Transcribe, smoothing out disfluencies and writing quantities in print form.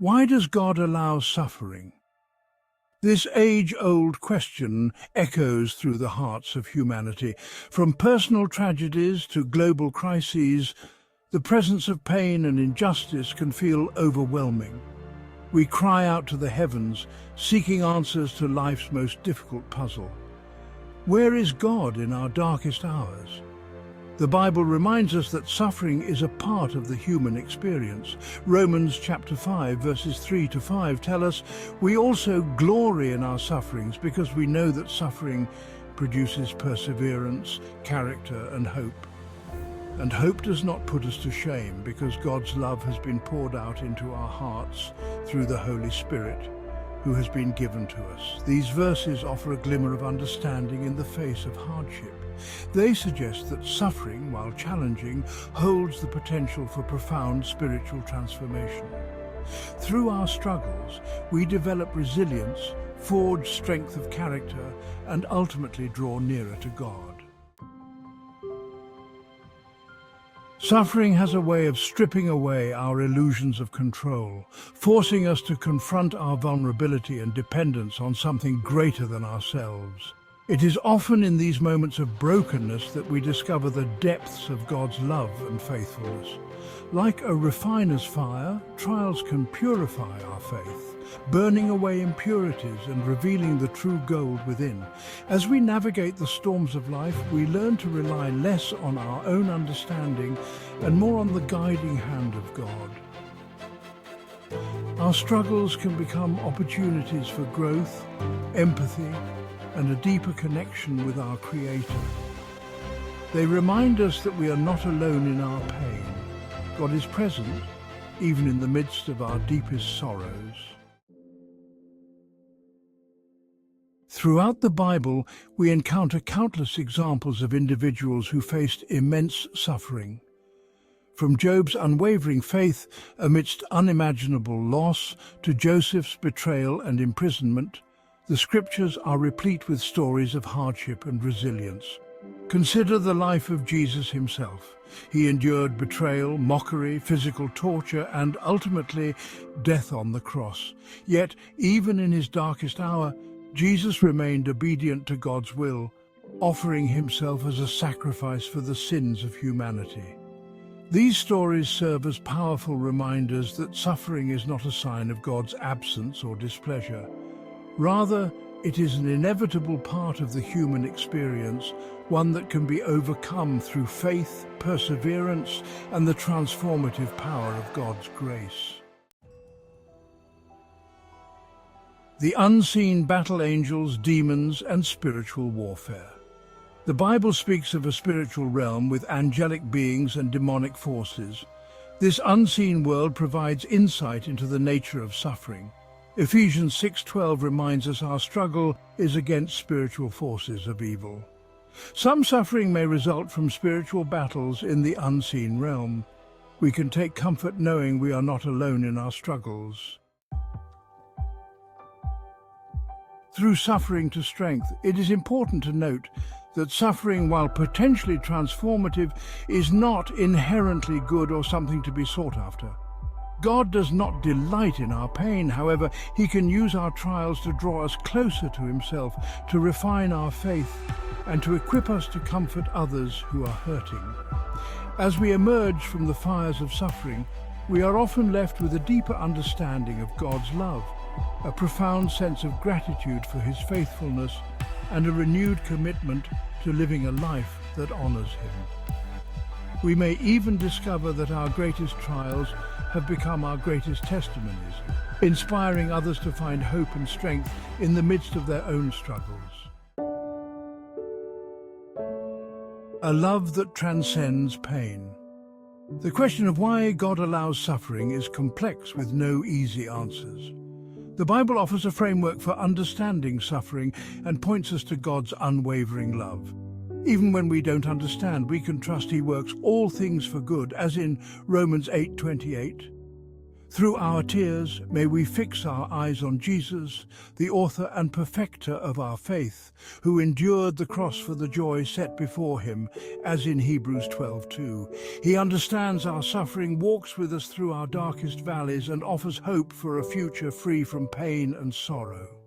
Why does God allow suffering? This age-old question echoes through the hearts of humanity. From personal tragedies to global crises, the presence of pain and injustice can feel overwhelming. We cry out to the heavens, seeking answers to life's most difficult puzzle. Where is God in our darkest hours? The Bible reminds us that suffering is a part of the human experience. Romans chapter 5, verses 3 to 5 tell us, "We also glory in our sufferings because we know that suffering produces perseverance, character, and hope. And hope does not put us to shame because God's love has been poured out into our hearts through the Holy Spirit, who has been given to us." These verses offer a glimmer of understanding in the face of hardship. They suggest that suffering, while challenging, holds the potential for profound spiritual transformation. Through our struggles, we develop resilience, forge strength of character, and ultimately draw nearer to God. Suffering has a way of stripping away our illusions of control, forcing us to confront our vulnerability and dependence on something greater than ourselves. It is often in these moments of brokenness that we discover the depths of God's love and faithfulness. Like a refiner's fire, trials can purify our faith, burning away impurities and revealing the true gold within. As we navigate the storms of life, we learn to rely less on our own understanding and more on the guiding hand of God. Our struggles can become opportunities for growth, empathy, and a deeper connection with our Creator. They remind us that we are not alone in our pain. God is present, even in the midst of our deepest sorrows. Throughout the Bible, we encounter countless examples of individuals who faced immense suffering. From Job's unwavering faith amidst unimaginable loss to Joseph's betrayal and imprisonment, the Scriptures are replete with stories of hardship and resilience. Consider the life of Jesus himself. He endured betrayal, mockery, physical torture, and ultimately death on the cross. Yet, even in his darkest hour, Jesus remained obedient to God's will, offering himself as a sacrifice for the sins of humanity. These stories serve as powerful reminders that suffering is not a sign of God's absence or displeasure. Rather, it is an inevitable part of the human experience, one that can be overcome through faith, perseverance, and the transformative power of God's grace. The unseen battle angels, demons, and spiritual warfare. The Bible speaks of a spiritual realm with angelic beings and demonic forces. This unseen world provides insight into the nature of suffering. Ephesians 6:12 reminds us our struggle is against spiritual forces of evil. Some suffering may result from spiritual battles in the unseen realm. We can take comfort knowing we are not alone in our struggles. Through suffering to strength, it is important to note that suffering, while potentially transformative, is not inherently good or something to be sought after. God does not delight in our pain. However, he can use our trials to draw us closer to himself, to refine our faith, and to equip us to comfort others who are hurting. As we emerge from the fires of suffering, we are often left with a deeper understanding of God's love, a profound sense of gratitude for his faithfulness, and a renewed commitment to living a life that honors him. We may even discover that our greatest trials have become our greatest testimonies, inspiring others to find hope and strength in the midst of their own struggles. A love that transcends pain. The question of why God allows suffering is complex with no easy answers. The Bible offers a framework for understanding suffering and points us to God's unwavering love. Even when we don't understand, we can trust he works all things for good, as in Romans 8:28. Through our tears, may we fix our eyes on Jesus, the author and perfecter of our faith, who endured the cross for the joy set before him, as in Hebrews 12:2. He understands our suffering, walks with us through our darkest valleys, and offers hope for a future free from pain and sorrow.